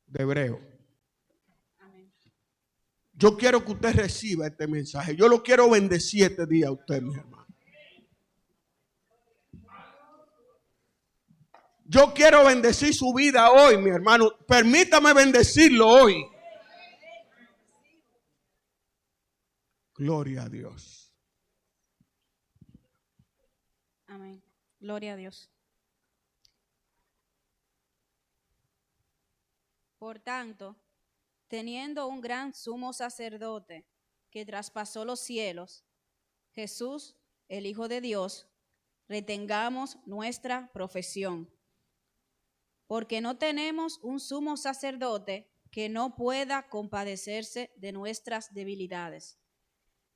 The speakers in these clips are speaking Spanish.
de Hebreo. Yo quiero que usted reciba este mensaje. Yo lo quiero bendecir este día a usted, mi hermano. Yo quiero bendecir su vida hoy, mi hermano. Permítame bendecirlo hoy. Gloria a Dios. Amén. Gloria a Dios. Por tanto, teniendo un gran sumo sacerdote que traspasó los cielos, Jesús, el Hijo de Dios, retengamos nuestra profesión. Porque no tenemos un sumo sacerdote que no pueda compadecerse de nuestras debilidades,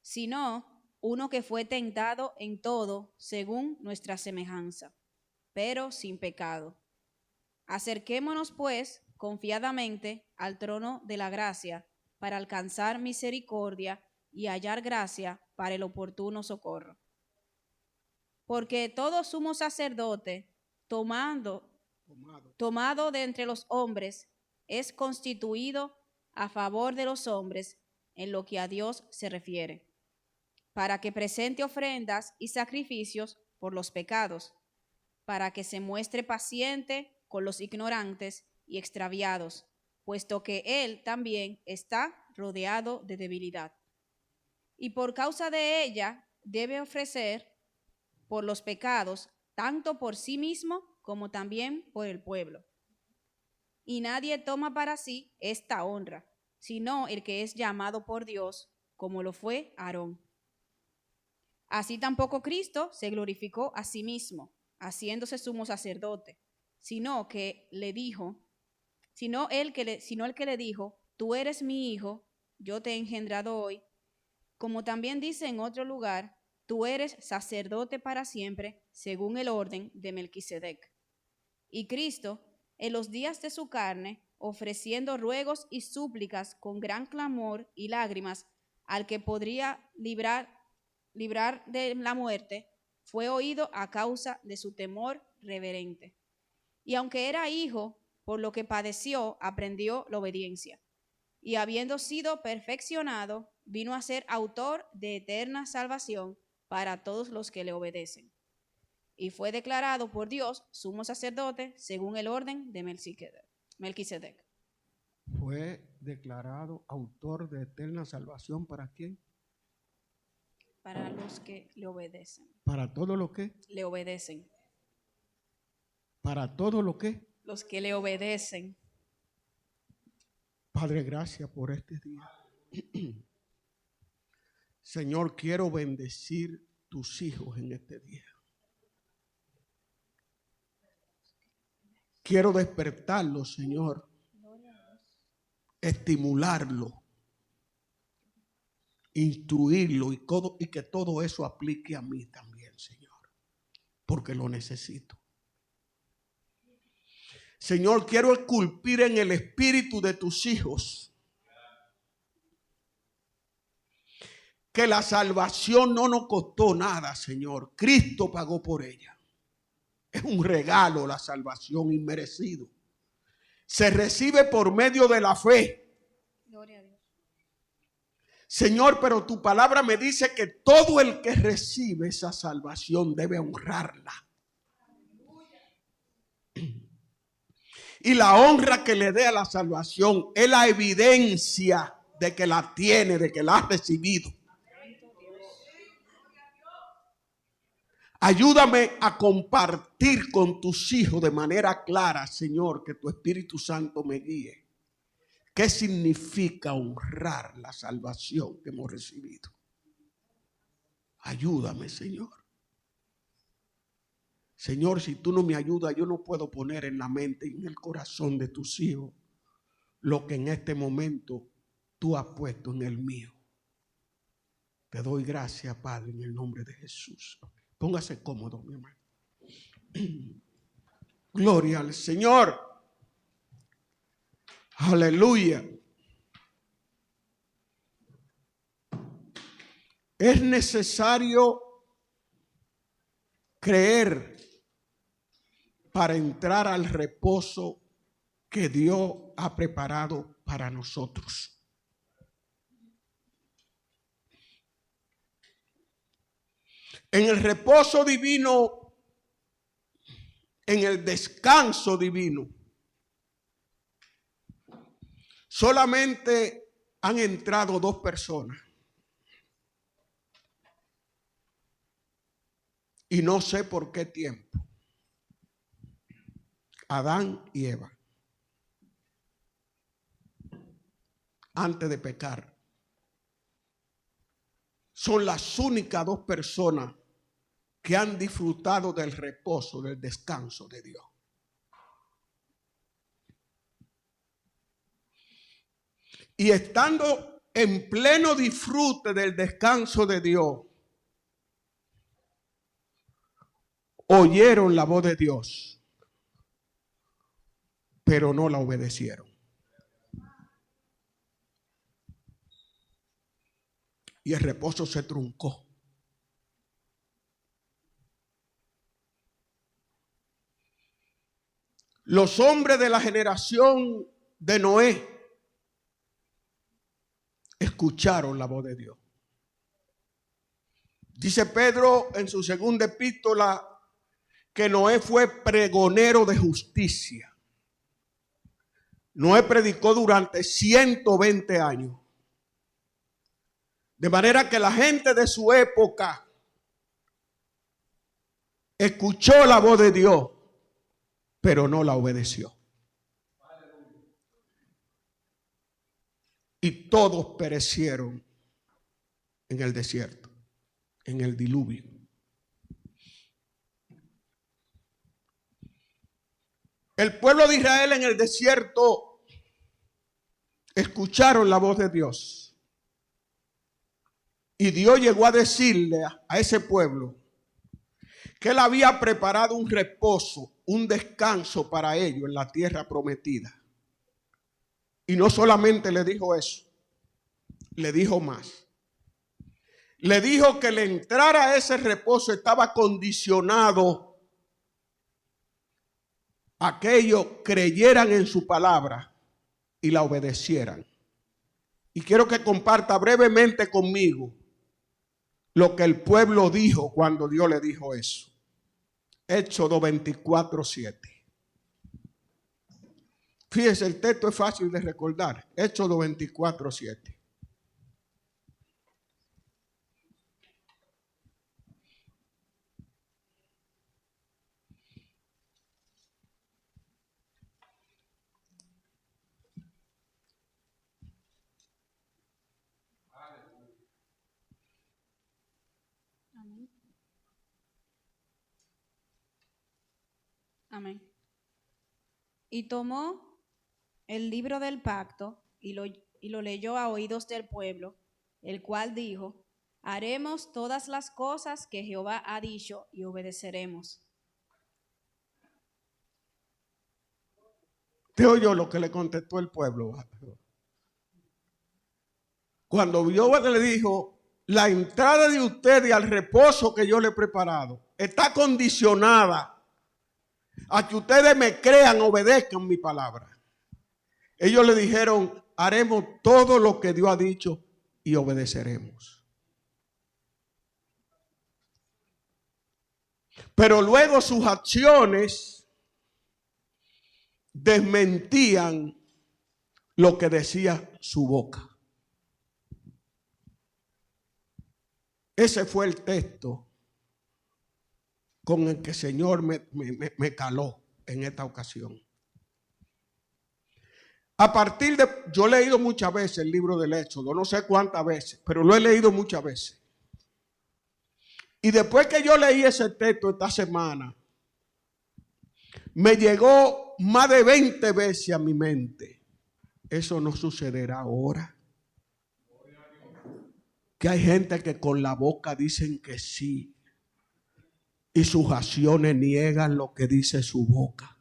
sino uno que fue tentado en todo según nuestra semejanza, pero sin pecado. Acerquémonos, pues, confiadamente al trono de la gracia para alcanzar misericordia y hallar gracia para el oportuno socorro. Porque todo sumo sacerdote, tomado de entre los hombres, es constituido a favor de los hombres en lo que a Dios se refiere, para que presente ofrendas y sacrificios por los pecados, para que se muestre paciente con los ignorantes y extraviados, puesto que él también está rodeado de debilidad. Y por causa de ella debe ofrecer por los pecados, tanto por sí mismo como también por el pueblo. Y nadie toma para sí esta honra, sino el que es llamado por Dios, como lo fue Aarón. Así tampoco Cristo se glorificó a sí mismo, haciéndose sumo sacerdote, sino el que le dijo, tú eres mi hijo, yo te he engendrado hoy, como también dice en otro lugar, tú eres sacerdote para siempre, según el orden de Melquisedec. Y Cristo, en los días de su carne, ofreciendo ruegos y súplicas con gran clamor y lágrimas al que podría librar de la muerte, fue oído a causa de su temor reverente. Y aunque era hijo, por lo que padeció, aprendió la obediencia. Y habiendo sido perfeccionado, vino a ser autor de eterna salvación para todos los que le obedecen. Y fue declarado por Dios sumo sacerdote según el orden de Melquisedec. Fue declarado autor de eterna salvación. ¿Para quién? Para los que le obedecen. ¿Para todo lo que? Le obedecen. ¿Para todo lo que? Los que le obedecen. Padre, gracias por este día. Señor, quiero bendecir tus hijos en este día. Quiero despertarlos, Señor. Estimularlo. Instruirlo y que todo eso aplique a mí también, Señor. Porque lo necesito. Señor, quiero esculpir en el espíritu de tus hijos que la salvación no nos costó nada, Señor. Cristo pagó por ella. Es un regalo la salvación inmerecido. Se recibe por medio de la fe. Gloria a Dios. Señor, pero tu palabra me dice que todo el que recibe esa salvación debe honrarla. Y la honra que le dé a la salvación es la evidencia de que la tiene, de que la ha recibido. Ayúdame a compartir con tus hijos de manera clara, Señor, que tu Espíritu Santo me guíe. ¿Qué significa honrar la salvación que hemos recibido? Ayúdame, Señor. Señor, si tú no me ayudas, yo no puedo poner en la mente y en el corazón de tus hijos lo que en este momento tú has puesto en el mío. Te doy gracias, Padre, en el nombre de Jesús. Póngase cómodo, mi hermano. Gloria al Señor. Aleluya. Es necesario creer para entrar al reposo que Dios ha preparado para nosotros. En el reposo divino, en el descanso divino, solamente han entrado 2 personas. Y no sé por qué tiempo. Adán y Eva. Antes de pecar. Son las únicas 2 personas que han disfrutado del reposo, del descanso de Dios. Y estando en pleno disfrute del descanso de Dios, oyeron la voz de Dios, pero no la obedecieron. Y el reposo se truncó. Los hombres de la generación de Noé escucharon la voz de Dios. Dice Pedro en su segunda epístola que Noé fue pregonero de justicia. Noé predicó durante 120 años. De manera que la gente de su época escuchó la voz de Dios, pero no la obedeció. Y todos perecieron en el desierto, en el diluvio. El pueblo de Israel en el desierto escucharon la voz de Dios. Y Dios llegó a decirle a ese pueblo que Él había preparado un reposo, un descanso para ellos en la tierra prometida. Y no solamente le dijo eso, le dijo más. Le dijo que el entrar a ese reposo estaba condicionado a que ellos creyeran en su palabra y la obedecieran. Y quiero que comparta brevemente conmigo lo que el pueblo dijo cuando Dios le dijo eso. Éxodo 24:7. Fíjese, el texto es fácil de recordar. Éxodo 24:7. Amén. Y tomó el libro del pacto y lo leyó a oídos del pueblo, el cual dijo: haremos todas las cosas que Jehová ha dicho y obedeceremos. ¿Te oyó lo que le contestó el pueblo? Cuando Dios le dijo: la entrada de ustedes al reposo que yo le he preparado está condicionada a que ustedes me crean, obedezcan mi palabra. Ellos le dijeron: haremos todo lo que Dios ha dicho y obedeceremos. Pero luego sus acciones desmentían lo que decía su boca. Ese fue el texto con el que el Señor me caló en esta ocasión. A partir de, yo he leído muchas veces el libro del Éxodo, no sé cuántas veces, pero lo he leído muchas veces. Y después que yo leí ese texto esta semana, me llegó más de 20 veces a mi mente: eso no sucederá ahora. Que hay gente que con la boca dicen que sí y sus acciones niegan lo que dice su boca.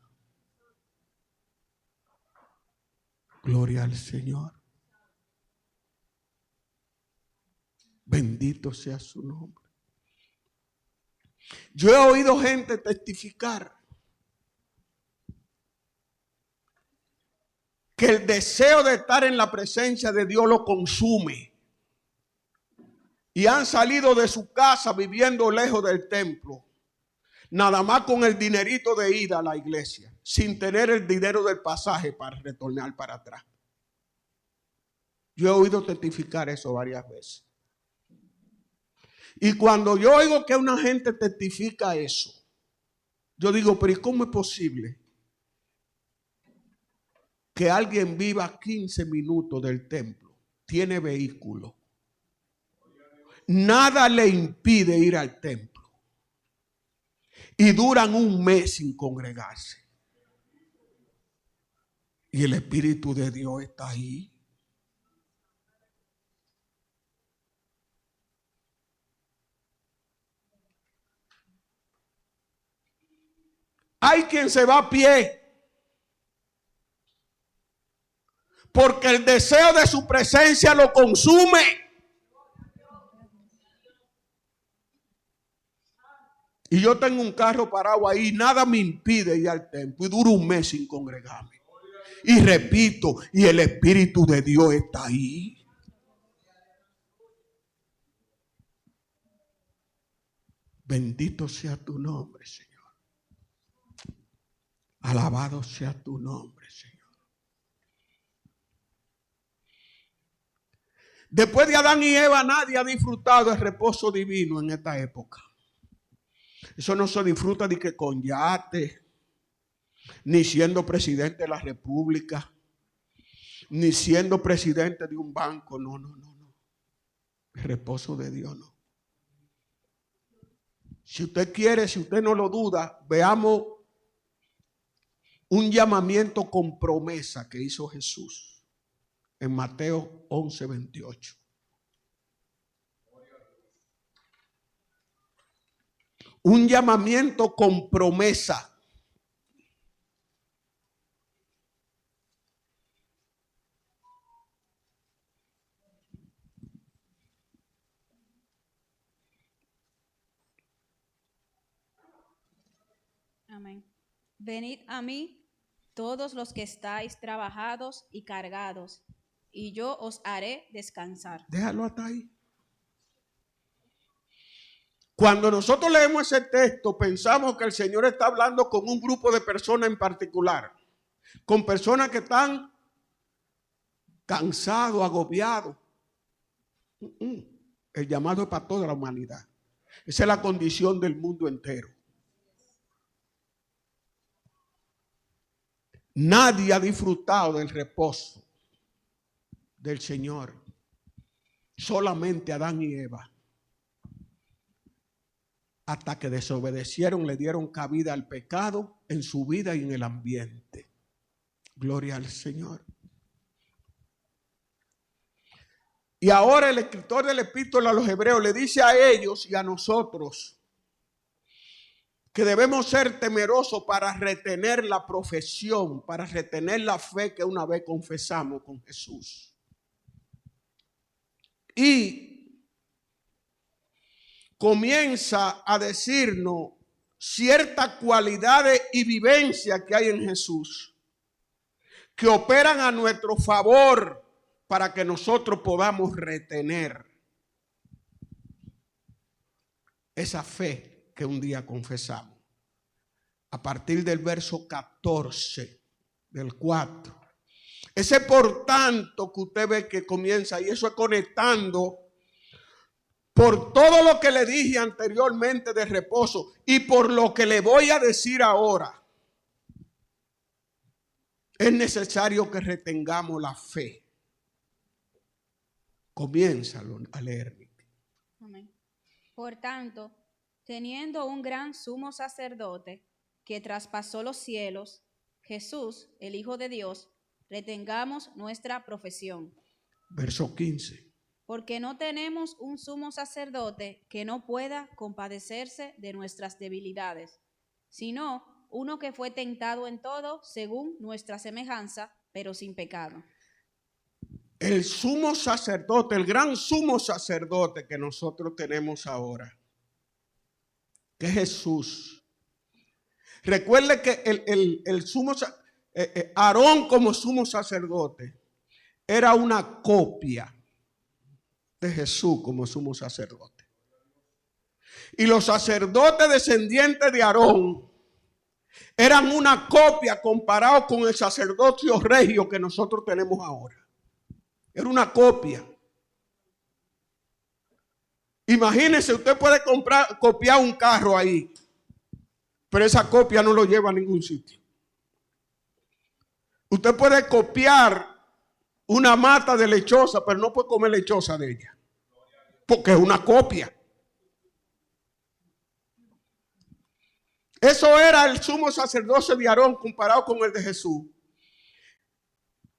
Gloria al Señor. Bendito sea su nombre. Yo he oído gente testificar que el deseo de estar en la presencia de Dios lo consume. Y han salido de su casa viviendo lejos del templo. Nada más con el dinerito de ida a la iglesia, sin tener el dinero del pasaje para retornar para atrás. Yo he oído testificar eso varias veces. Y cuando yo oigo que una gente testifica eso, yo digo, pero ¿y cómo es posible que alguien viva 15 minutos del templo? Tiene vehículo. Nada le impide ir al templo. Y duran un mes sin congregarse. Y el Espíritu de Dios está ahí. Hay quien se va a pie. Porque el deseo de su presencia lo consume. Y yo tengo un carro parado ahí, nada me impide ir al templo. Y duro un mes sin congregarme. Y repito, y el Espíritu de Dios está ahí. Bendito sea tu nombre, Señor. Alabado sea tu nombre, Señor. Después de Adán y Eva, nadie ha disfrutado el reposo divino en esta época. Eso no se disfruta ni que con yate, ni siendo presidente de la república, ni siendo presidente de un banco. No. El reposo de Dios no. Si usted quiere, si usted no lo duda, veamos un llamamiento con promesa que hizo Jesús en Mateo 11:28. Un llamamiento con promesa. Amén. Venid a mí todos los que estáis trabajados y cargados, y yo os haré descansar. Déjalo hasta ahí. Cuando nosotros leemos ese texto, pensamos que el Señor está hablando con un grupo de personas en particular, con personas que están cansados, agobiados. El llamado es para toda la humanidad. Esa es la condición del mundo entero. Nadie ha disfrutado del reposo del Señor. Solamente Adán y Eva. Hasta que desobedecieron, le dieron cabida al pecado en su vida y en el ambiente. Gloria al Señor. Y ahora el escritor del Epístola a los Hebreos le dice a ellos y a nosotros que debemos ser temerosos para retener la profesión, para retener la fe que una vez confesamos con Jesús. Y comienza a decirnos ciertas cualidades y vivencias que hay en Jesús que operan a nuestro favor para que nosotros podamos retener esa fe que un día confesamos. A partir del verso 14 del 4. Ese por tanto que usted ve que comienza, y eso es conectando por todo lo que le dije anteriormente de reposo y por lo que le voy a decir ahora. Es necesario que retengamos la fe. Comiénzalo a leer. Amén. Por tanto, teniendo un gran sumo sacerdote que traspasó los cielos, Jesús, el Hijo de Dios, retengamos nuestra profesión. Verso 15. Porque no tenemos un sumo sacerdote que no pueda compadecerse de nuestras debilidades, sino uno que fue tentado en todo según nuestra semejanza, pero sin pecado. El sumo sacerdote, el gran sumo sacerdote que nosotros tenemos ahora, que es Jesús. Recuerde que el sumo, Aarón como sumo sacerdote era una copia de Jesús como sumo sacerdote. Y los sacerdotes descendientes de Aarón eran una copia comparado con el sacerdocio regio que nosotros tenemos ahora. Era una copia. Imagínese, usted puede copiar un carro ahí, pero esa copia no lo lleva a ningún sitio. Usted puede copiar una mata de lechosa, pero no puede comer lechosa de ella, porque es una copia. Eso era el sumo sacerdocio de Aarón comparado con el de Jesús.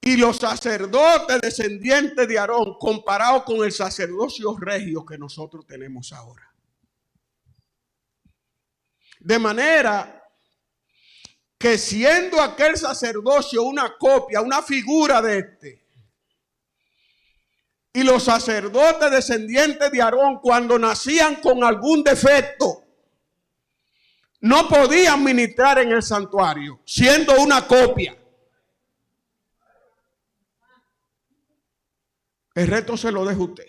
Y los sacerdotes descendientes de Aarón comparado con el sacerdocio regio que nosotros tenemos ahora. De manera que siendo aquel sacerdocio una copia, una figura de este, y los sacerdotes descendientes de Aarón cuando nacían con algún defecto, no podían ministrar en el santuario, siendo una copia. El reto se lo deja usted.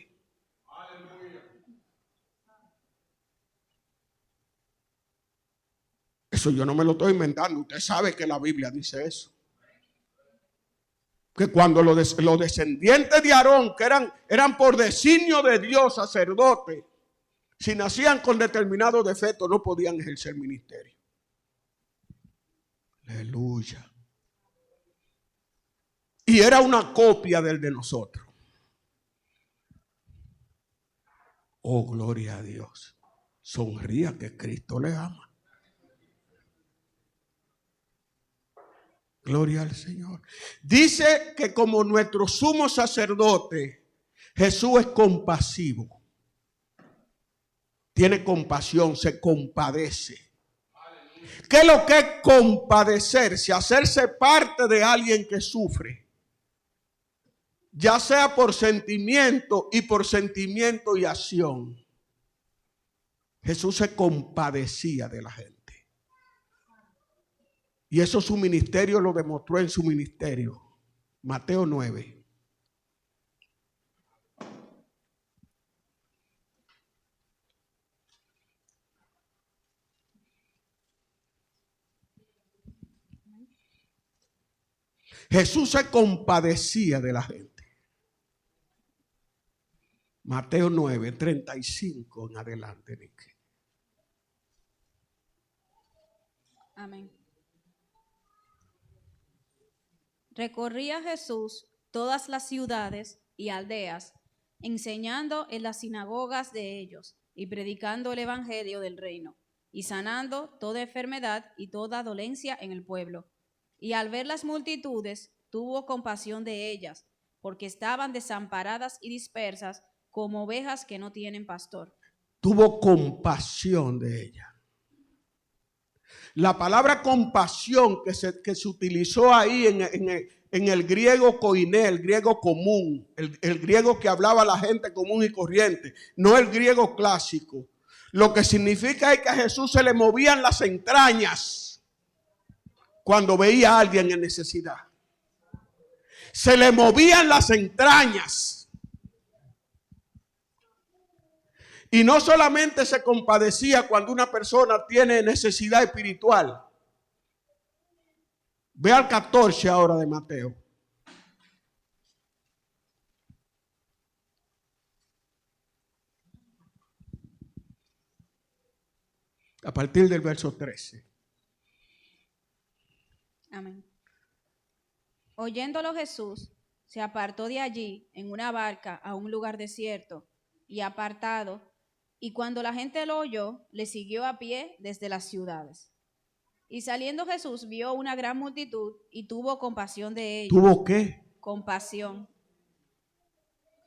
Eso yo no me lo estoy inventando. Usted sabe que la Biblia dice eso. Que cuando los descendientes de Aarón, que eran por designio de Dios sacerdotes, si nacían con determinado defecto, no podían ejercer ministerio. Aleluya. Y era una copia del de nosotros. Oh, gloria a Dios. Sonría que Cristo le ama. Gloria al Señor. Dice que como nuestro sumo sacerdote, Jesús es compasivo. Tiene compasión, se compadece. ¿Qué es lo que es compadecerse? Hacerse parte de alguien que sufre. Ya sea por sentimiento y acción. Jesús se compadecía de la gente. Y eso su ministerio lo demostró en su ministerio. Mateo 9. Jesús se compadecía de la gente. Mateo 9, 35 en adelante. Nick. Amén. Recorría Jesús todas las ciudades y aldeas, enseñando en las sinagogas de ellos y predicando el evangelio del reino, y sanando toda enfermedad y toda dolencia en el pueblo. Y al ver las multitudes, tuvo compasión de ellas, porque estaban desamparadas y dispersas como ovejas que no tienen pastor. Tuvo compasión de ellas. La palabra compasión que se utilizó ahí en el griego koiné, el griego común, el griego que hablaba la gente común y corriente, no el griego clásico. Lo que significa es que a Jesús se le movían las entrañas cuando veía a alguien en necesidad. Se le movían las entrañas. Y no solamente se compadecía cuando una persona tiene necesidad espiritual. Ve al 14 ahora de Mateo. A partir del verso 13. Amén. Oyéndolo Jesús, se apartó de allí en una barca a un lugar desierto y apartado. Y cuando la gente lo oyó, le siguió a pie desde las ciudades. Y saliendo Jesús vio una gran multitud y tuvo compasión de ellos. ¿Tuvo qué? Compasión.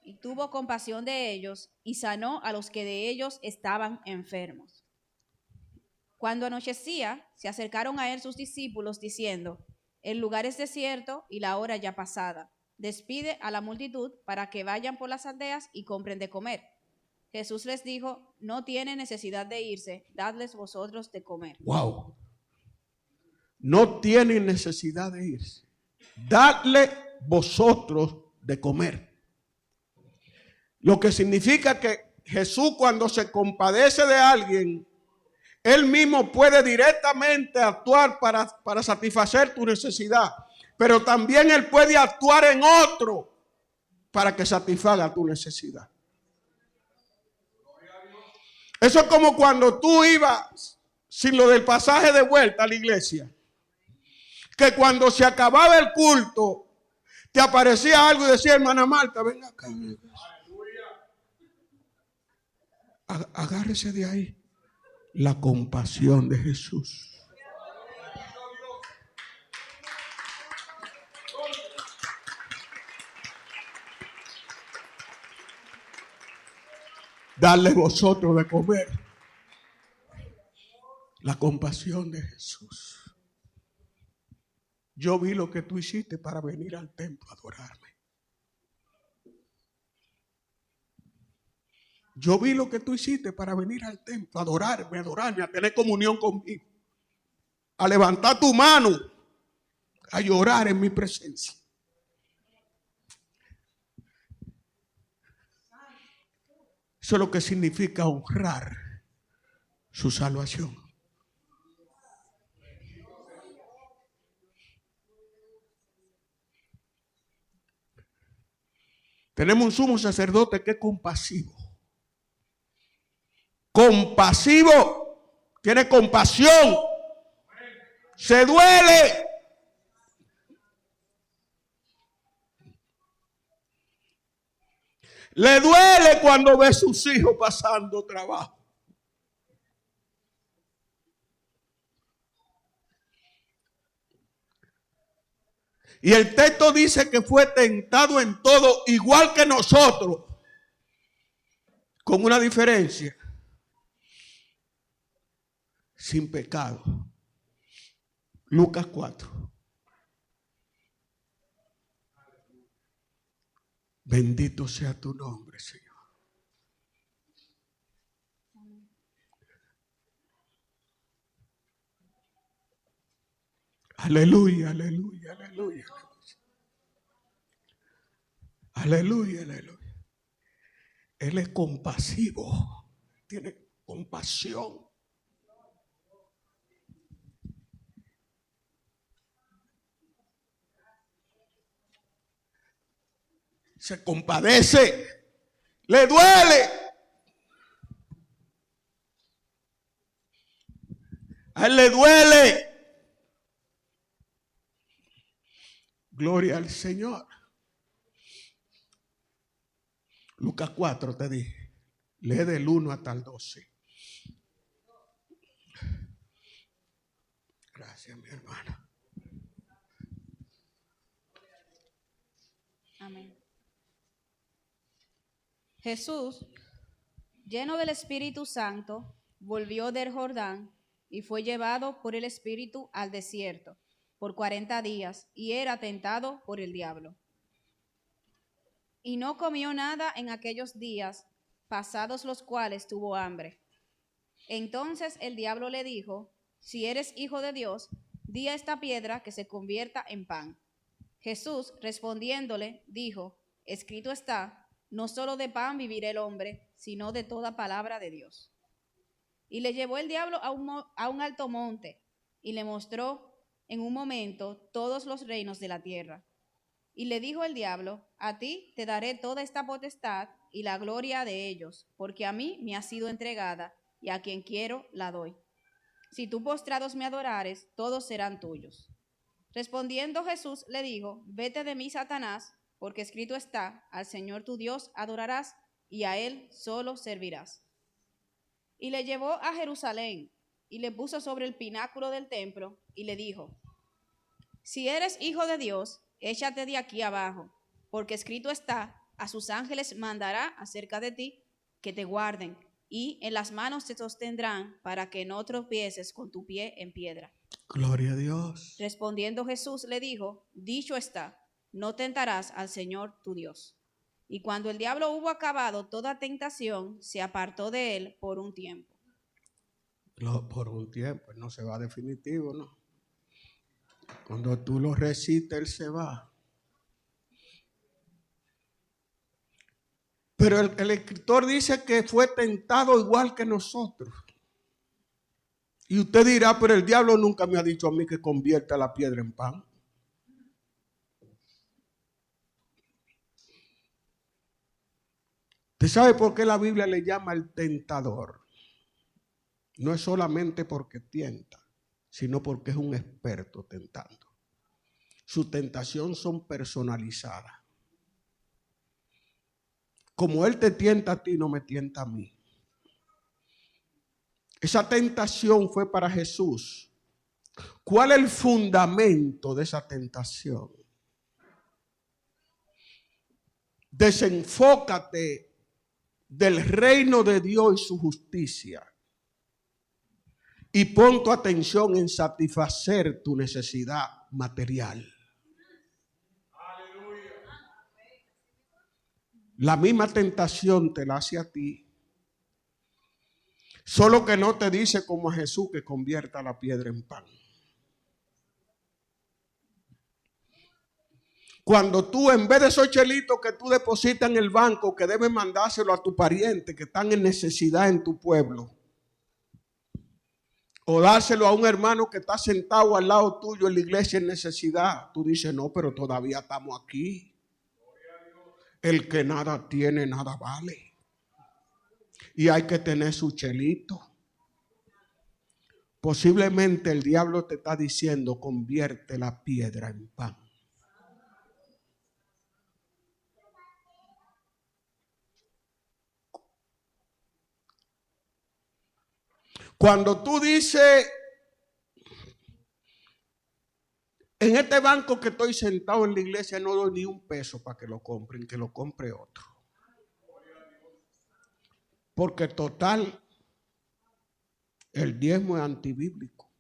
Y tuvo compasión de ellos y sanó a los que de ellos estaban enfermos. Cuando anochecía, se acercaron a él sus discípulos diciendo: el lugar es desierto y la hora ya pasada. Despide a la multitud para que vayan por las aldeas y compren de comer. Jesús les dijo: no tienen necesidad de irse, dadles vosotros de comer. Wow. no tienen necesidad de irse. Dadle vosotros de comer. Lo que significa que Jesús, cuando se compadece de alguien, Él mismo puede directamente actuar para satisfacer tu necesidad. Pero también Él puede actuar en otro para que satisfaga tu necesidad. Eso es como cuando tú ibas sin lo del pasaje de vuelta a la iglesia. Que cuando se acababa el culto, te aparecía algo y decía, hermana Marta, venga acá. Agárrese de ahí. La compasión de Jesús. Darle vosotros de comer. La compasión de Jesús. Yo vi lo que tú hiciste para venir al templo a adorarme. Yo vi lo que tú hiciste para venir al templo a adorarme, a tener comunión conmigo. A levantar tu mano, a llorar en mi presencia. Eso es lo que significa honrar su salvación. Tenemos un sumo sacerdote que es compasivo. Compasivo. Tiene compasión. Se duele. Le duele cuando ve a sus hijos pasando trabajo. Y el texto dice que fue tentado en todo igual que nosotros. Con una diferencia. Sin pecado. Lucas 4. Bendito sea tu nombre, Señor. Aleluya, aleluya, aleluya. Aleluya, aleluya. Él es compasivo. Tiene compasión. Se compadece. Le duele. A él le duele. Gloria al Señor. Lucas 4 te dije. Lee del 1 hasta el 12. Gracias, mi hermana. Amén. Jesús, lleno del Espíritu Santo, volvió del Jordán y fue llevado por el Espíritu al desierto por 40 días y era tentado por el diablo. Y no comió nada en aquellos días, pasados los cuales tuvo hambre. Entonces el diablo le dijo, si eres hijo de Dios, di a esta piedra que se convierta en pan. Jesús, respondiéndole, dijo, escrito está, no solo de pan vivirá el hombre, sino de toda palabra de Dios. Y le llevó el diablo a un alto monte, y le mostró en un momento todos los reinos de la tierra. Y le dijo el diablo, a ti te daré toda esta potestad y la gloria de ellos, porque a mí me ha sido entregada, y a quien quiero la doy. Si tú postrados me adorares, todos serán tuyos. Respondiendo Jesús le dijo, vete de mí, Satanás, porque escrito está, al Señor tu Dios adorarás, y a Él solo servirás. Y le llevó a Jerusalén, y le puso sobre el pináculo del templo, y le dijo, si eres hijo de Dios, échate de aquí abajo, porque escrito está, a sus ángeles mandará acerca de ti, que te guarden, y en las manos te sostendrán, para que no tropieces con tu pie en piedra. Gloria a Dios. Respondiendo Jesús le dijo, dicho está, no tentarás al Señor tu Dios. Y cuando el diablo hubo acabado toda tentación, se apartó de él por un tiempo. Por un tiempo, no se va definitivo, ¿no? Cuando tú lo resistes, Él se va. Pero el escritor dice que fue tentado igual que nosotros. Y usted dirá, pero el diablo nunca me ha dicho a mí que convierta la piedra en pan. ¿Usted sabe por qué la Biblia le llama el tentador? No es solamente porque tienta, sino porque es un experto tentando. Sus tentaciones son personalizadas. Como Él te tienta a ti, no me tienta a mí. Esa tentación fue para Jesús. ¿Cuál es el fundamento de esa tentación? Desenfócate del reino de Dios y su justicia y pon tu atención en satisfacer tu necesidad material. La misma tentación te la hace a ti, solo que no te dice como a Jesús que convierta la piedra en pan. Cuando tú, en vez de esos chelitos que tú depositas en el banco, que debes mandárselo a tu pariente que están en necesidad en tu pueblo, o dárselo a un hermano que está sentado al lado tuyo en la iglesia en necesidad, tú dices, no, pero todavía estamos aquí. El que nada tiene, nada vale. Y hay que tener su chelito. Posiblemente el diablo te está diciendo, convierte la piedra en pan. Cuando tú dices, en este banco que estoy sentado en la iglesia no doy ni un peso para que lo compren, que lo compre otro. Porque total, el diezmo es antibíblico.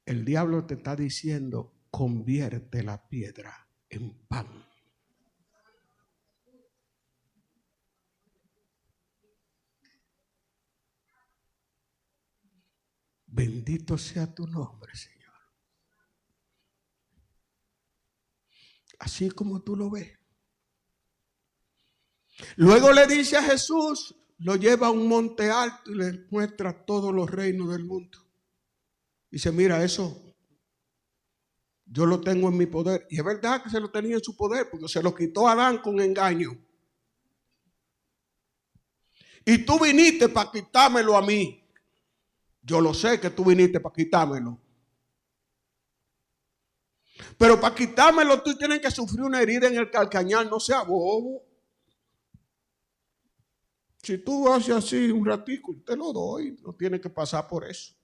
El diablo te está diciendo, convierte la piedra en pan. Bendito sea tu nombre, Señor. Así como tú lo ves. Luego le dice a Jesús, lo lleva a un monte alto y le muestra todos los reinos del mundo. Dice, mira, eso yo lo tengo en mi poder. Y es verdad que se lo tenía en su poder, porque se lo quitó a Adán con engaño. Y tú viniste para quitármelo a mí. Yo lo sé que tú viniste para quitármelo. Pero para quitármelo tú tienes que sufrir una herida en el calcañar. No sea bobo. Si tú haces así un ratico, te lo doy. No tienes que pasar por eso.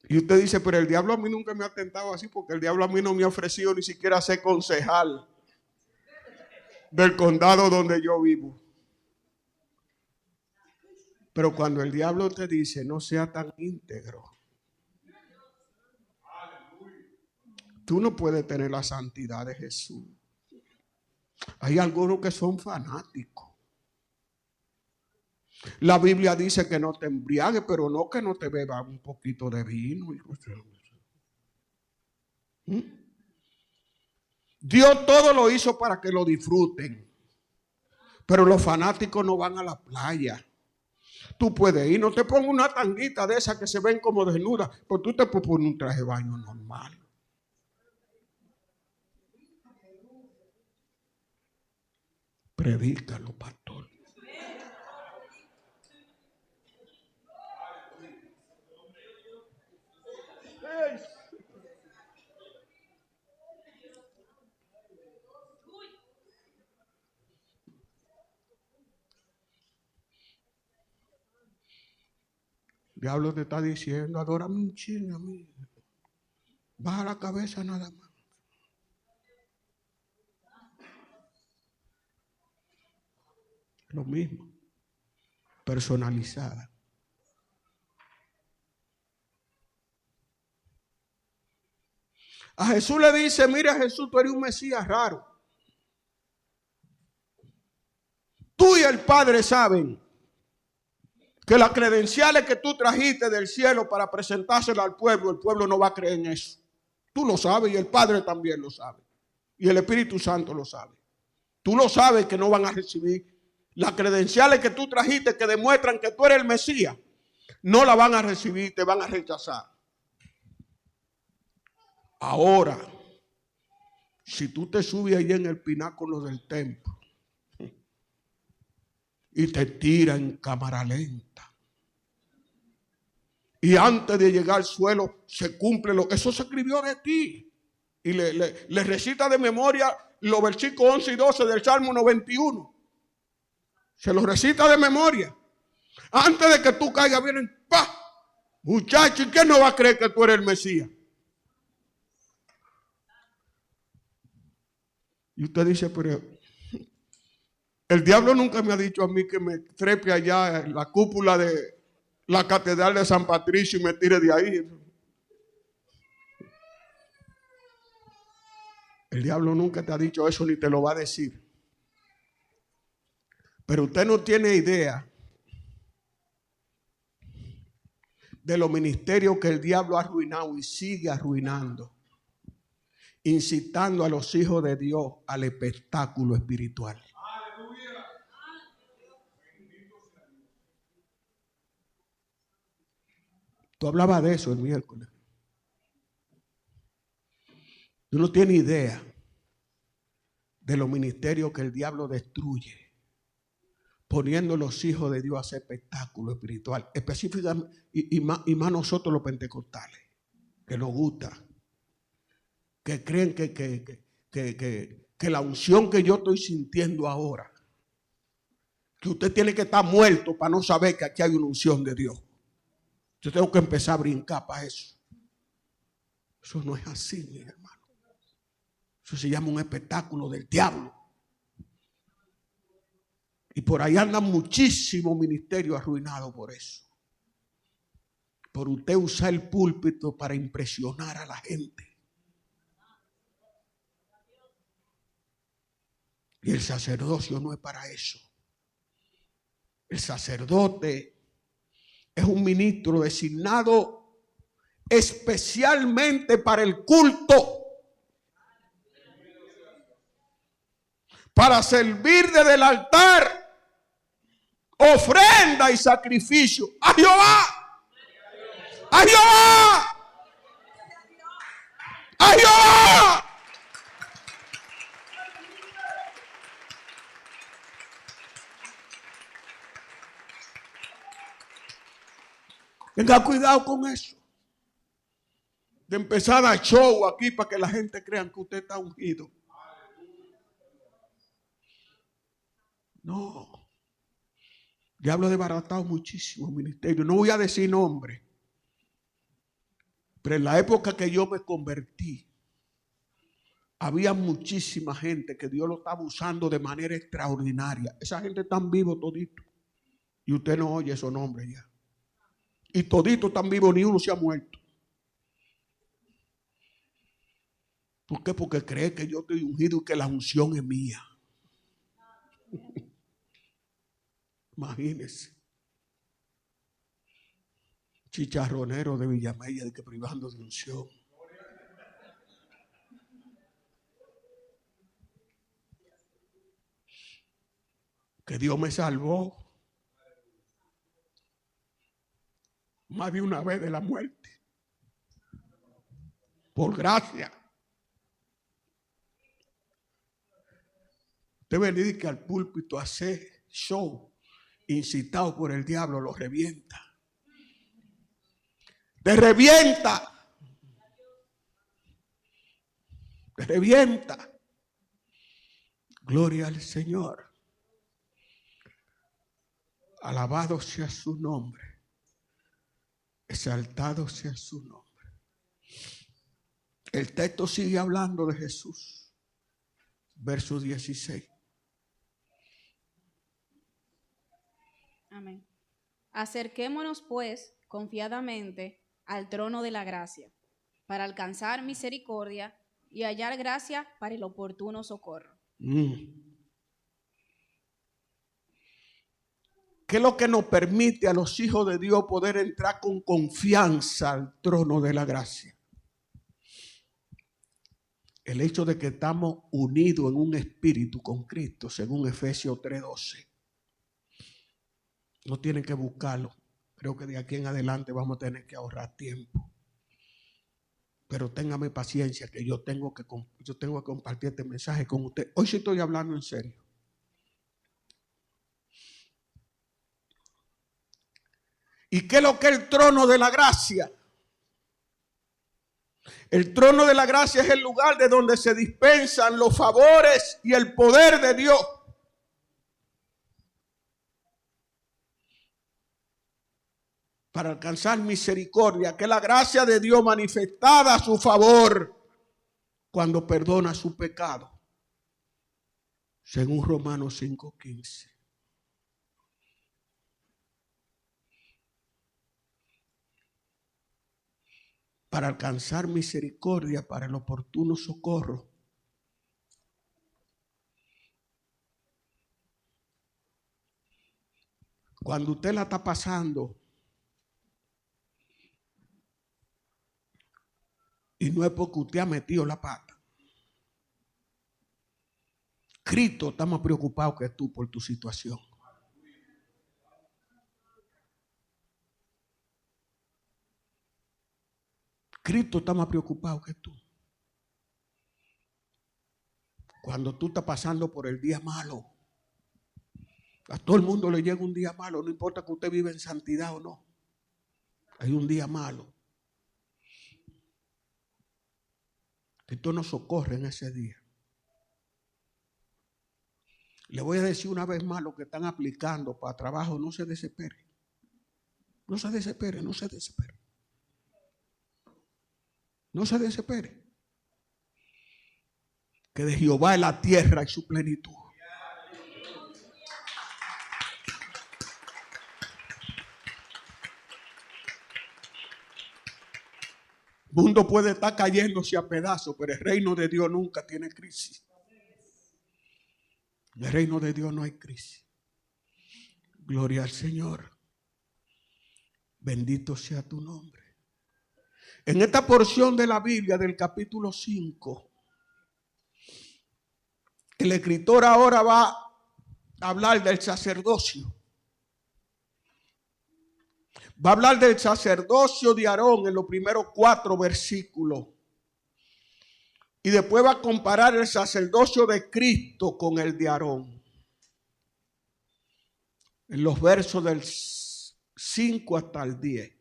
Y usted dice, pero el diablo a mí nunca me ha tentado así, porque el diablo a mí no me ha ofrecido ni siquiera ser concejal del condado donde yo vivo. Pero cuando el diablo te dice, no sea tan íntegro, tú no puedes tener la santidad de Jesús. Hay algunos que son fanáticos. La Biblia dice que no te embriagues, pero no que no te bebas un poquito de vino. Dios todo lo hizo para que lo disfruten. Pero los fanáticos no van a la playa. Tú puedes ir, no te pongas una tanguita de esas que se ven como desnudas, pero tú te puedes poner un traje de baño normal. Predícalo, pastor. El diablo te está diciendo, adórame un chingo a mí. Baja la cabeza nada más. Lo mismo. Personalizada. A Jesús le dice, mira Jesús, tú eres un Mesías raro. Tú y el Padre saben que las credenciales que tú trajiste del cielo para presentárselas al pueblo, el pueblo no va a creer en eso. Tú lo sabes y el Padre también lo sabe. Y el Espíritu Santo lo sabe. Tú lo sabes que no van a recibir las credenciales que tú trajiste que demuestran que tú eres el Mesías. No la van a recibir, te van a rechazar. Ahora, si tú te subes ahí en el pináculo del templo y te tiras en cámara lenta, y antes de llegar al suelo se cumple lo que eso se escribió de ti, y le recita de memoria los versículos 11 y 12 del Salmo 91. Se los recita de memoria. Antes de que tú caigas, vienen, ¡pah! Muchacho, ¿y quién no va a creer que tú eres el Mesías? Y usted dice, pero el diablo nunca me ha dicho a mí que me trepe allá en la cúpula de la catedral de San Patricio y me tire de ahí. El diablo nunca te ha dicho eso ni te lo va a decir. Pero usted no tiene idea de los ministerios que el diablo ha arruinado y sigue arruinando, incitando a los hijos de Dios al espectáculo espiritual. Tú hablabas de eso el miércoles. Tú no tienes idea de los ministerios que el diablo destruye, poniendo a los hijos de Dios a hacer espectáculo espiritual, específicamente y más nosotros los pentecostales, que nos gusta, que creen que la unción que yo estoy sintiendo ahora, que usted tiene que estar muerto para no saber que aquí hay una unción de Dios. Yo tengo que empezar a brincar para eso. Eso no es así, mi hermano. Eso se llama un espectáculo del diablo. Y por ahí andan muchísimos ministerios arruinados por eso. Por usted usar el púlpito para impresionar a la gente. Y el sacerdocio no es para eso. El sacerdote es un ministro designado especialmente para el culto, para servir desde el altar ofrenda y sacrificio a Jehová, a Jehová, a Jehová. Tenga cuidado con eso. De empezar a show aquí para que la gente crea que usted está ungido. No. Diablo ha desbaratado muchísimos ministerios. No voy a decir nombre. Pero en la época que yo me convertí, había muchísima gente que Dios lo estaba usando de manera extraordinaria. Esa gente está vivo todito. Y usted no oye esos nombres ya. Y toditos están vivos, ni uno se ha muerto. ¿Por qué? Porque cree que yo estoy ungido y que la unción es mía. Imagínense. Chicharronero de Villamella, de que privando de unción. Que Dios me salvó más de una vez de la muerte. Por gracia. Usted venir que al púlpito a hacer show, incitado por el diablo, lo revienta. Te revienta. Te revienta. Gloria al Señor. Alabado sea su nombre. Exaltado sea su nombre. El texto sigue hablando de Jesús. Verso 16. Amén. Acerquémonos pues confiadamente al trono de la gracia, para alcanzar misericordia y hallar gracia para el oportuno socorro. ¿Qué es lo que nos permite a los hijos de Dios poder entrar con confianza al trono de la gracia? El hecho de que estamos unidos en un espíritu con Cristo, según Efesios 3:12. No tienen que buscarlo. Creo que de aquí en adelante vamos a tener que ahorrar tiempo. Pero téngame paciencia que yo tengo que compartir este mensaje con usted. Hoy sí estoy hablando en serio. ¿Y qué es lo que es el trono de la gracia? El trono de la gracia es el lugar de donde se dispensan los favores y el poder de Dios. Para alcanzar misericordia, que es la gracia de Dios manifestada a su favor cuando perdona su pecado. Según Romanos 5:15. Para alcanzar misericordia para el oportuno socorro. Cuando usted la está pasando y no es porque usted ha metido la pata. Cristo está más preocupado que tú por tu situación. Cristo está más preocupado que tú. Cuando tú estás pasando por el día malo, a todo el mundo le llega un día malo, no importa que usted viva en santidad o no. Hay un día malo. Cristo nos socorre en ese día. Le voy a decir una vez más lo que están aplicando para trabajo, no se desespere. No se desespere, no se desespere. No se desespere. Que de Jehová es la tierra y su plenitud. El mundo puede estar cayéndose a pedazos, pero el reino de Dios nunca tiene crisis. En el reino de Dios no hay crisis. Gloria al Señor. Bendito sea tu nombre. En esta porción de la Biblia del capítulo 5, el escritor ahora va a hablar del sacerdocio. Va a hablar del sacerdocio de Aarón en los primeros 4 versículos. Y después va a comparar el sacerdocio de Cristo con el de Aarón. En los versos del 5 hasta el 10.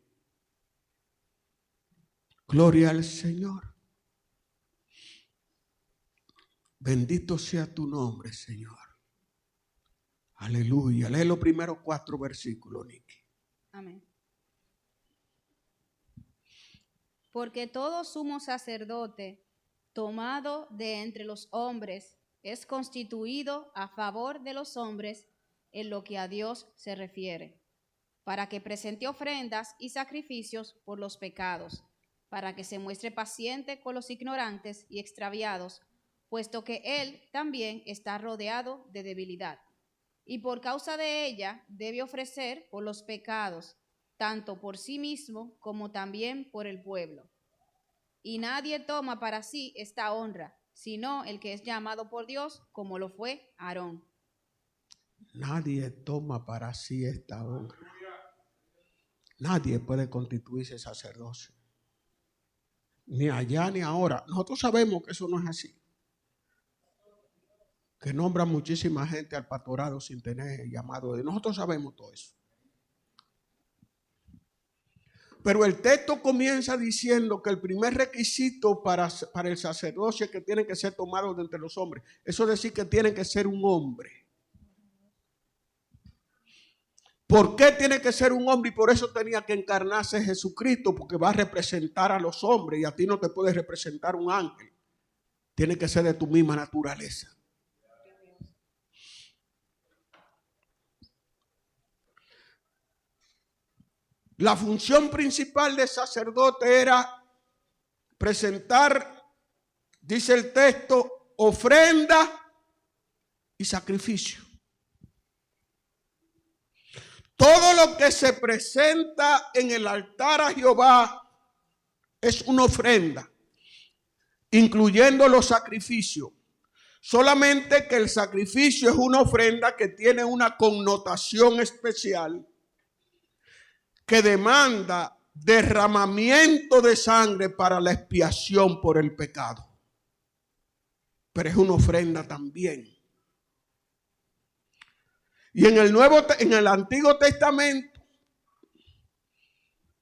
Gloria al Señor. Bendito sea tu nombre, Señor. Aleluya. Lee los primeros 4 versículos, Nicky. Amén. Porque todo sumo sacerdote tomado de entre los hombres es constituido a favor de los hombres en lo que a Dios se refiere, para que presente ofrendas y sacrificios por los pecados, para que se muestre paciente con los ignorantes y extraviados, puesto que él también está rodeado de debilidad. Y por causa de ella debe ofrecer por los pecados, tanto por sí mismo como también por el pueblo. Y nadie toma para sí esta honra, sino el que es llamado por Dios, como lo fue Aarón. Nadie toma para sí esta honra. Nadie puede constituirse sacerdocio. Ni allá ni ahora. Nosotros sabemos que eso no es así. Que nombra muchísima gente al pastorado sin tener llamado de Dios. Nosotros sabemos todo eso. Pero el texto comienza diciendo que el primer requisito para el sacerdocio es que tiene que ser tomado de entre los hombres. Eso es decir que tiene que ser un hombre. ¿Por qué tiene que ser un hombre? Y por eso tenía que encarnarse Jesucristo, porque va a representar a los hombres y a ti no te puede representar un ángel. Tiene que ser de tu misma naturaleza. La función principal del sacerdote era presentar, dice el texto, ofrenda y sacrificio. Todo lo que se presenta en el altar a Jehová es una ofrenda, incluyendo los sacrificios. Solamente que el sacrificio es una ofrenda que tiene una connotación especial que demanda derramamiento de sangre para la expiación por el pecado. Pero es una ofrenda también. Y en el Antiguo Testamento,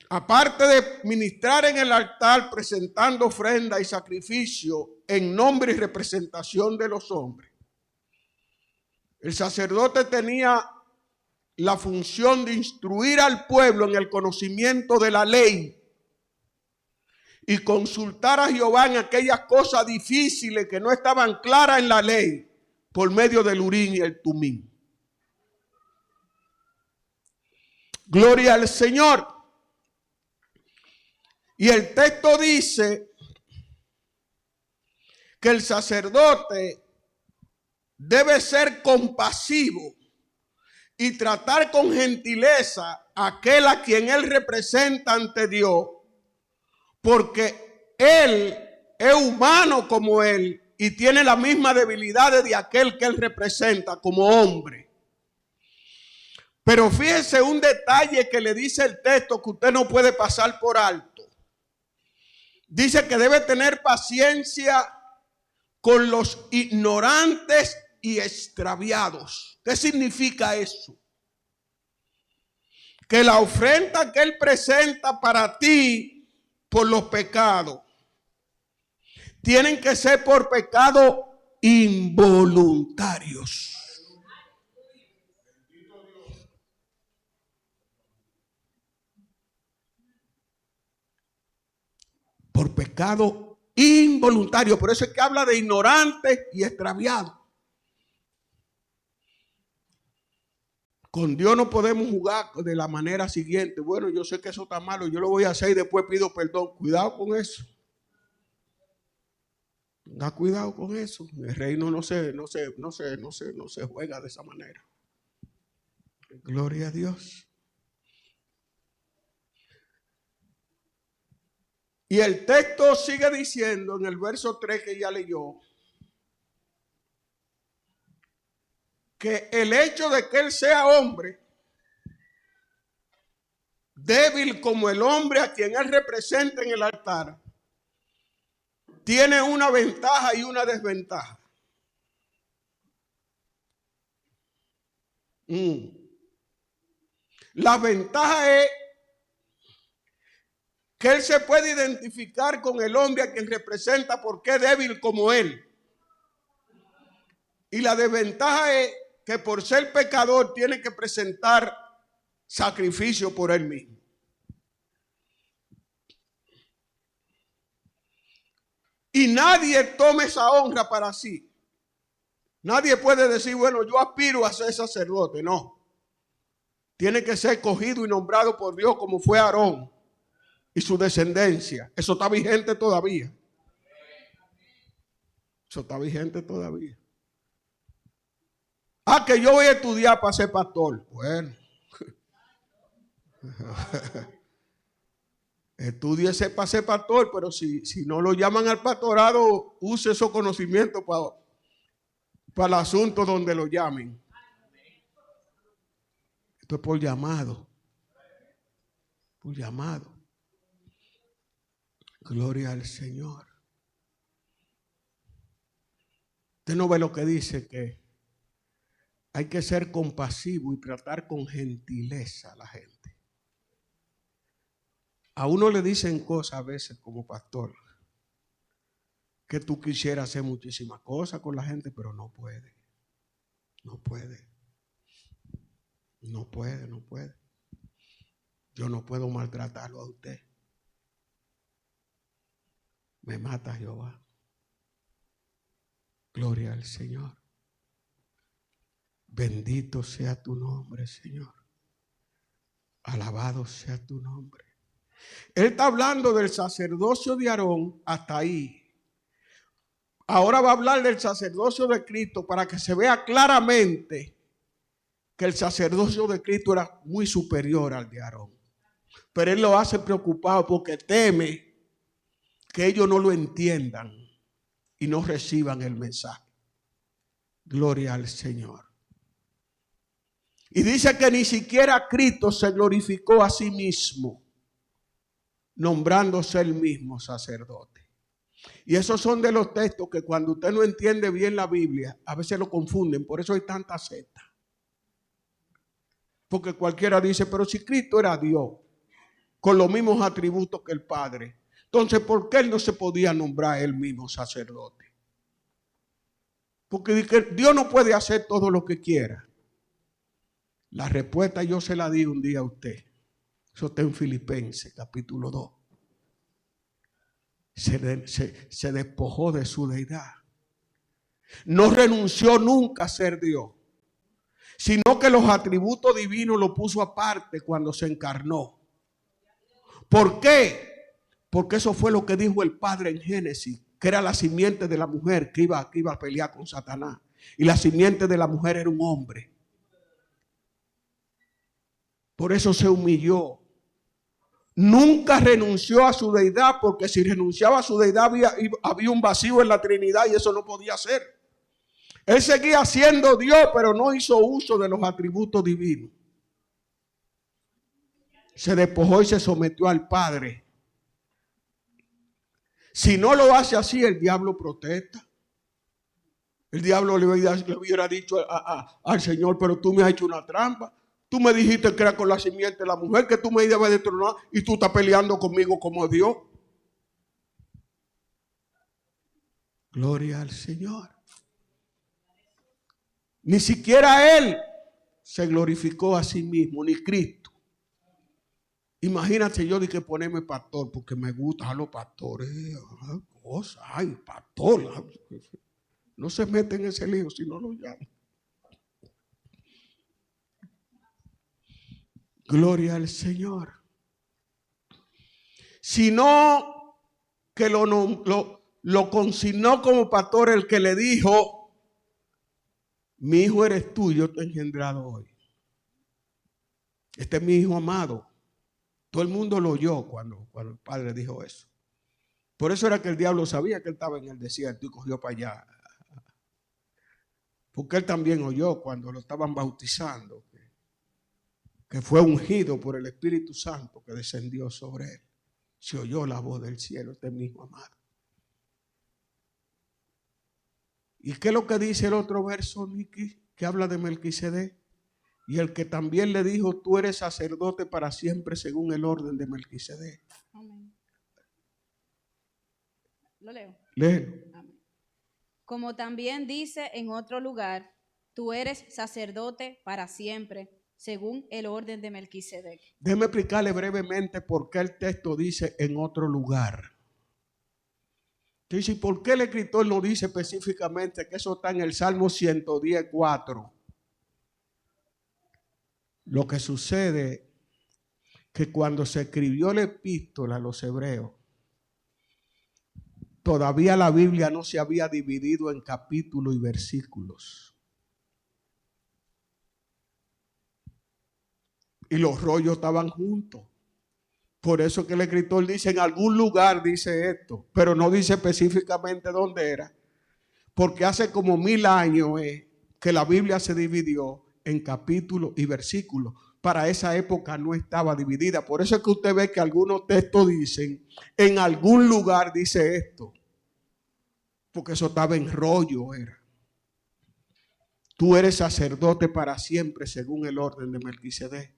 aparte de ministrar en el altar presentando ofrenda y sacrificio en nombre y representación de los hombres, el sacerdote tenía la función de instruir al pueblo en el conocimiento de la ley y consultar a Jehová en aquellas cosas difíciles que no estaban claras en la ley por medio del Urim y el Tumim. Gloria al Señor. Y el texto dice que el sacerdote debe ser compasivo y tratar con gentileza a aquel a quien él representa ante Dios, porque él es humano como él y tiene las mismas debilidades de aquel que él representa como hombre. Pero fíjese un detalle que le dice el texto que usted no puede pasar por alto. Dice que debe tener paciencia con los ignorantes y extraviados. ¿Qué significa eso? Que la ofrenda que él presenta para ti por los pecados tienen que ser por pecados involuntarios. Por pecado involuntario. Por eso es que habla de ignorante y extraviado. Con Dios no podemos jugar de la manera siguiente. Bueno, yo sé que eso está malo, yo lo voy a hacer y después pido perdón. Cuidado con eso. Tenga cuidado con eso. El reino no se juega de esa manera. Gloria a Dios. Y el texto sigue diciendo en el verso 3 que ya leyó, que el hecho de que él sea hombre, débil como el hombre a quien él representa en el altar, tiene una ventaja y una desventaja. La ventaja es que él se puede identificar con el hombre a quien representa porque es débil como él. Y la desventaja es que por ser pecador tiene que presentar sacrificio por él mismo. Y nadie toma esa honra para sí. Nadie puede decir, bueno, yo aspiro a ser sacerdote. No. Tiene que ser escogido y nombrado por Dios como fue Aarón y su descendencia. Eso está vigente todavía. Eso está vigente todavía. Ah, que yo voy a estudiar para ser pastor. Bueno. Estúdiese para ser pastor, pero si no lo llaman al pastorado, use esos conocimientos para el asunto donde lo llamen. Esto es por llamado. Por llamado. Gloria al Señor. Usted no ve lo que dice, que hay que ser compasivo y tratar con gentileza a la gente. A uno le dicen cosas a veces como pastor, que tú quisieras hacer muchísimas cosas con la gente, pero no puede. No puede. No puede, no puede. Yo no puedo maltratarlo a usted. Me mata Jehová. Gloria al Señor. Bendito sea tu nombre, Señor. Alabado sea tu nombre. Él está hablando del sacerdocio de Aarón hasta ahí. Ahora va a hablar del sacerdocio de Cristo para que se vea claramente que el sacerdocio de Cristo era muy superior al de Aarón. Pero él lo hace preocupado porque teme que ellos no lo entiendan y no reciban el mensaje. Gloria al Señor. Y dice que ni siquiera Cristo se glorificó a sí mismo, nombrándose él mismo sacerdote. Y esos son de los textos que cuando usted no entiende bien la Biblia, a veces lo confunden. Por eso hay tanta secta. Porque cualquiera dice, pero si Cristo era Dios, con los mismos atributos que el Padre, entonces ¿por qué él no se podía nombrar él mismo sacerdote? Porque Dios no puede hacer todo lo que quiera. La respuesta yo se la di un día a usted. Eso está en Filipenses capítulo 2. Se despojó de su deidad. No renunció nunca a ser Dios, sino que los atributos divinos los puso aparte cuando se encarnó. ¿Por qué? Porque eso fue lo que dijo el Padre en Génesis, que era la simiente de la mujer que iba a pelear con Satanás. Y la simiente de la mujer era un hombre. Por eso se humilló. Nunca renunció a su deidad, porque si renunciaba a su deidad había un vacío en la Trinidad y eso no podía ser. Él seguía siendo Dios, pero no hizo uso de los atributos divinos. Se despojó y se sometió al Padre. Si no lo hace así, el diablo protesta. El diablo le hubiera dicho al Señor, pero tú me has hecho una trampa. Tú me dijiste que era con la simiente de la mujer, que tú me ibas a destronar y tú estás peleando conmigo como Dios. Gloria al Señor. Ni siquiera Él se glorificó a sí mismo, ni Cristo. Imagínate yo de que ponerme pastor porque me gusta a los pastores. Ay, pastor. No se mete en ese lío si no lo llaman. Gloria al Señor. Sino que lo consignó como pastor el que le dijo: mi hijo eres tú, yo te he engendrado hoy. Este es mi hijo amado. Todo el mundo lo oyó cuando el Padre dijo eso. Por eso era que el diablo sabía que él estaba en el desierto y cogió para allá. Porque él también oyó cuando lo estaban bautizando, que fue ungido por el Espíritu Santo que descendió sobre él. Se oyó la voz del cielo, este mismo amado. ¿Y qué es lo que dice el otro verso, Nicky, que habla de Melquisedec? Y el que también le dijo, tú eres sacerdote para siempre según el orden de Melquisedec. Amén. Lo leo. Léelo. Amén. Como también dice en otro lugar, tú eres sacerdote para siempre según el orden de Melquisedec. Déjeme explicarle brevemente por qué el texto dice en otro lugar. Entonces, ¿por qué el escritor no dice específicamente que eso está en el Salmo 110:4? Lo que sucede que cuando se escribió la epístola a los hebreos, todavía la Biblia no se había dividido en capítulos y versículos. Y los rollos estaban juntos. Por eso que el escritor dice, en algún lugar dice esto, pero no dice específicamente dónde era. Porque hace como 1000 años que la Biblia se dividió en capítulos y versículos. Para esa época no estaba dividida. Por eso es que usted ve que algunos textos dicen, en algún lugar dice esto. Porque eso estaba en rollo, era. Tú eres sacerdote para siempre según el orden de Melquisedec.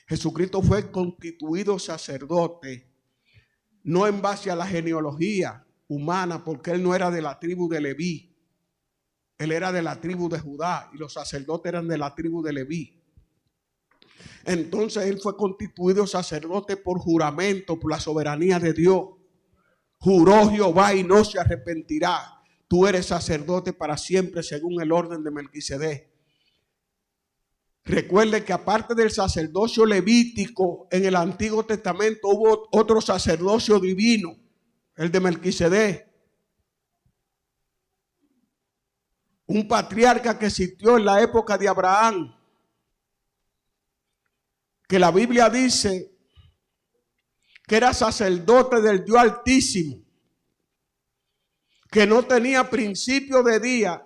Jesucristo fue constituido sacerdote, no en base a la genealogía humana, porque él no era de la tribu de Leví. Él era de la tribu de Judá y los sacerdotes eran de la tribu de Leví. Entonces él fue constituido sacerdote por juramento, por la soberanía de Dios. Juró Jehová y no se arrepentirá. Tú eres sacerdote para siempre según el orden de Melquisedec. Recuerde que aparte del sacerdocio levítico, en el Antiguo Testamento hubo otro sacerdocio divino, el de Melquisedec. Un patriarca que existió en la época de Abraham. que la Biblia dice que era sacerdote del Dios Altísimo, que no tenía principio de día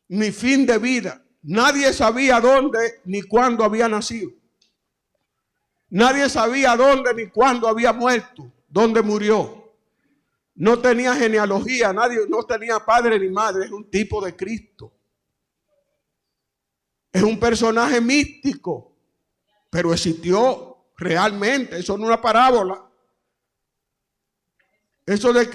ni fin de vida. Nadie sabía dónde ni cuándo había nacido. Nadie sabía dónde ni cuándo había muerto, dónde murió. No tenía genealogía, nadie, no tenía padre ni madre. Es un tipo de Cristo. Es un personaje místico, pero existió realmente. Eso no es una parábola. Eso de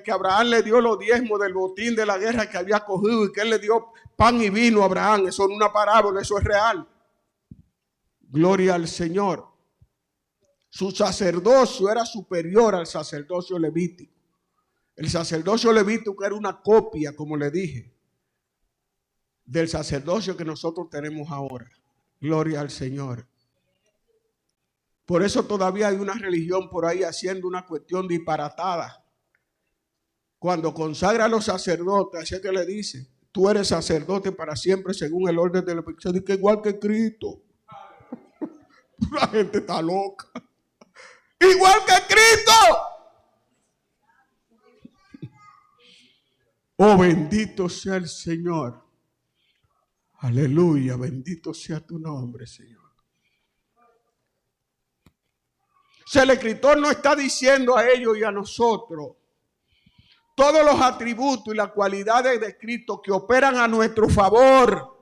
que Abraham le dio los diezmos del botín de la guerra que había cogido y que él le dio pan y vino a Abraham, eso no es una parábola, eso es real. Gloria al Señor. Su sacerdocio era superior al sacerdocio levítico. El sacerdocio levítico era una copia, como le dije, del sacerdocio que nosotros tenemos ahora. Gloria al Señor. Por eso todavía hay una religión por ahí haciendo una cuestión disparatada. Cuando consagra a los sacerdotes, así que le dice, tú eres sacerdote para siempre según el orden de la elección, que igual que Cristo. La gente está loca. Igual que Cristo. Oh, bendito sea el Señor. Aleluya, bendito sea tu nombre, Señor. O sea, el escritor no está diciendo a ellos y a nosotros todos los atributos y las cualidades de Cristo que operan a nuestro favor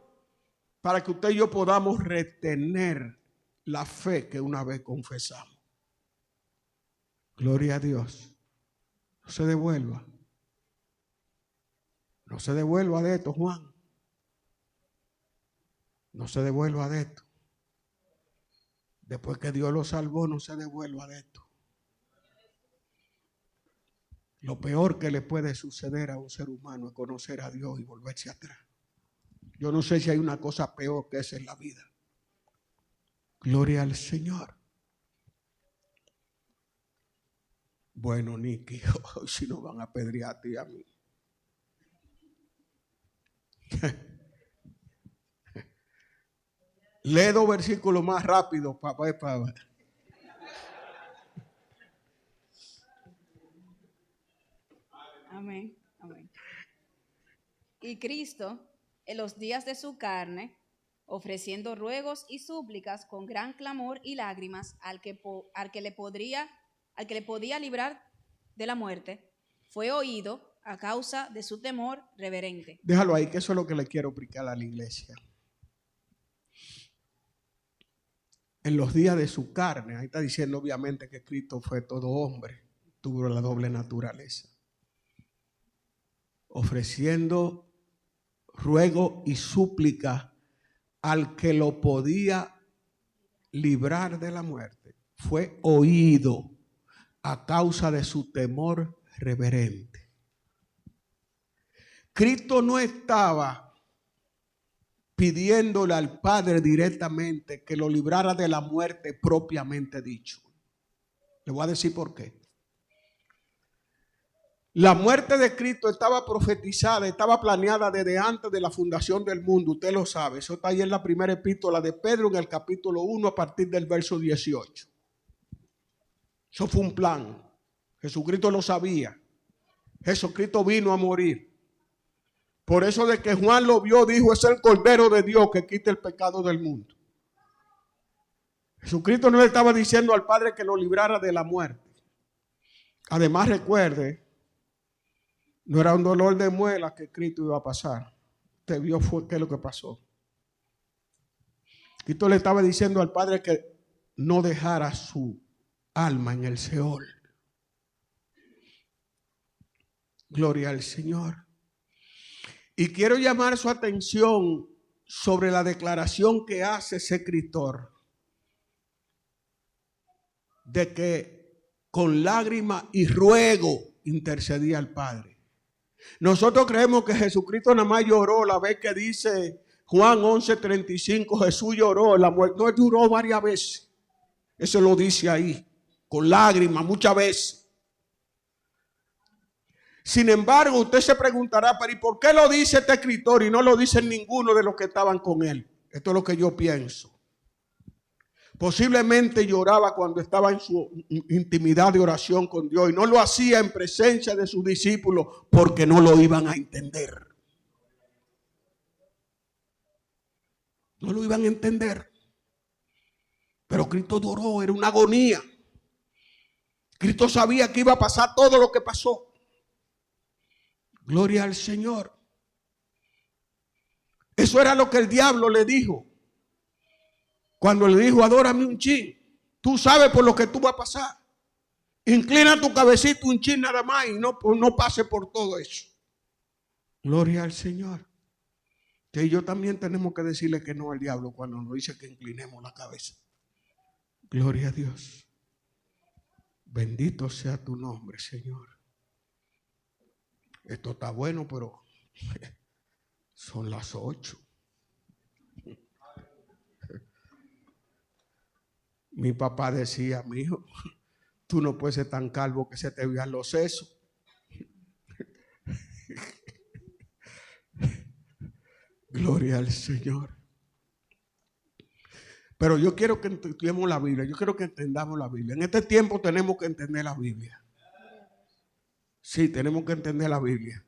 para que usted y yo podamos retener la fe que una vez confesamos. Gloria a Dios. No se devuelva. No se devuelva de esto, Juan. No se devuelva de esto. Después que Dios lo salvó, no se devuelva de esto. Lo peor que le puede suceder a un ser humano es conocer a Dios y volverse atrás. Yo no sé si hay una cosa peor que esa en la vida. Gloria al Señor. Bueno, Nicky, hoy si nos van a apedrear a ti y a mí. Lee 2 versículos más rápido, papá. Amén, amén. Y Cristo, en los días de su carne, ofreciendo ruegos y súplicas con gran clamor y lágrimas al que le podía librar de la muerte, fue oído a causa de su temor reverente. Déjalo ahí, que eso es lo que le quiero explicar a la iglesia. En los días de su carne, ahí está diciendo obviamente que Cristo fue todo hombre, tuvo la doble naturaleza. Ofreciendo ruego y súplica al que lo podía librar de la muerte, fue oído a causa de su temor reverente. Cristo no estaba pidiéndole al Padre directamente que lo librara de la muerte propiamente dicho. Le voy a decir por qué. La muerte de Cristo estaba profetizada, estaba planeada desde antes de la fundación del mundo. Usted lo sabe. Eso está ahí en la primera epístola de Pedro, en el capítulo 1, a partir del verso 18. Eso fue un plan. Jesucristo lo sabía. Jesucristo vino a morir. Por eso de que Juan lo vio, dijo, es el Cordero de Dios que quita el pecado del mundo. Jesucristo no le estaba diciendo al Padre que lo librara de la muerte. Además, recuerde, no era un dolor de muela que Cristo iba a pasar. Usted vio qué es lo que pasó. Cristo le estaba diciendo al Padre que no dejara su alma en el Seol. Gloria al Señor. Y quiero llamar su atención sobre la declaración que hace ese escritor de que con lágrimas y ruego intercedía al Padre. Nosotros creemos que Jesucristo nada más lloró la vez que dice Juan 11:35, Jesús lloró, la muerte no lloró varias veces. Eso lo dice ahí, con lágrimas muchas veces. Sin embargo, usted se preguntará, pero ¿y por qué lo dice este escritor y no lo dice ninguno de los que estaban con él? Esto es lo que yo pienso. Posiblemente lloraba cuando estaba en su intimidad de oración con Dios y no lo hacía en presencia de sus discípulos porque no lo iban a entender. No lo iban a entender. Pero Cristo lloró, era una agonía. Cristo sabía que iba a pasar todo lo que pasó. Gloria al Señor. Eso era lo que el diablo le dijo. Cuando le dijo, adórame un chin. Tú sabes por lo que tú vas a pasar. Inclina tu cabecita un chin nada más y no pase por todo eso. Gloria al Señor. Que yo también tenemos que decirle que no al diablo cuando nos dice que inclinemos la cabeza. Gloria a Dios. Bendito sea tu nombre, Señor. Esto está bueno, pero son las 8. Mi papá decía, mi hijo, tú no puedes ser tan calvo que se te vean los sesos. Gloria al Señor. Pero yo quiero que estudiemos la Biblia. Yo quiero que entendamos la Biblia. En este tiempo tenemos que entender la Biblia. Sí, tenemos que entender la Biblia.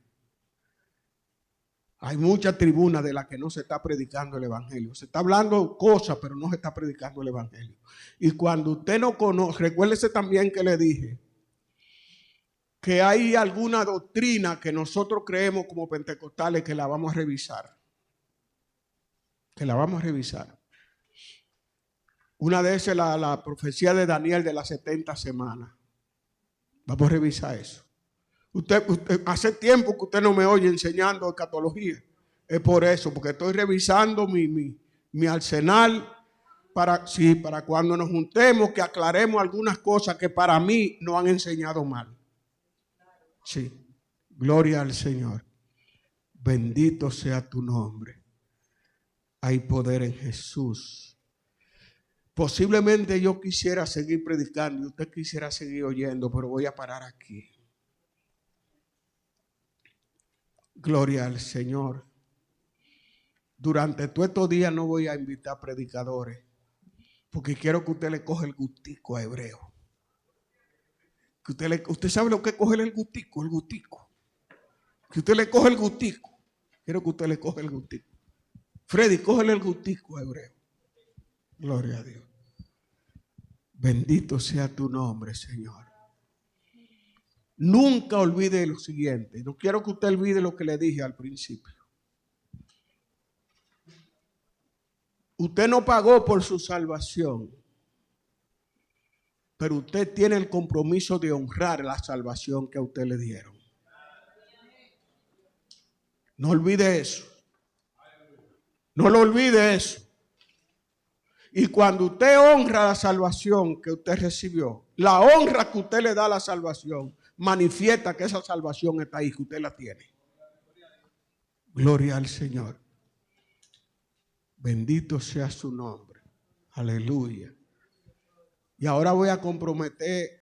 Hay muchas tribunas de las que no se está predicando el Evangelio. Se está hablando cosas, pero no se está predicando el Evangelio. Y cuando usted no conoce, recuérdese también que le dije que hay alguna doctrina que nosotros creemos como pentecostales que la vamos a revisar. Que la vamos a revisar. Una de esas es la profecía de Daniel de las 70 semanas. Vamos a revisar eso. Usted, hace tiempo que usted no me oye enseñando escatología. Es por eso, porque estoy revisando mi arsenal para cuando nos juntemos, que aclaremos algunas cosas que para mí no han enseñado mal. Sí, gloria al Señor. Bendito sea tu nombre. Hay poder en Jesús. Posiblemente yo quisiera seguir predicando y usted quisiera seguir oyendo, pero voy a parar aquí. Gloria al Señor. Durante todos estos días no voy a invitar predicadores, porque quiero que usted le coja el gustico a Hebreo. Que usted sabe lo que es coger el gustico. Que usted le coge el gustico. Quiero que usted le coja el gustico. Freddy, cógele el gustico a Hebreo. Gloria a Dios. Bendito sea tu nombre, Señor. Nunca olvide lo siguiente. No quiero que usted olvide lo que le dije al principio. Usted no pagó por su salvación, pero usted tiene el compromiso de honrar la salvación que a usted le dieron. No olvide eso. No lo olvide eso. Y cuando usted honra la salvación que usted recibió, la honra que usted le da a la salvación, manifiesta que esa salvación está ahí, que usted la tiene. Gloria al Señor. Bendito sea su nombre. Aleluya. Y ahora voy a comprometer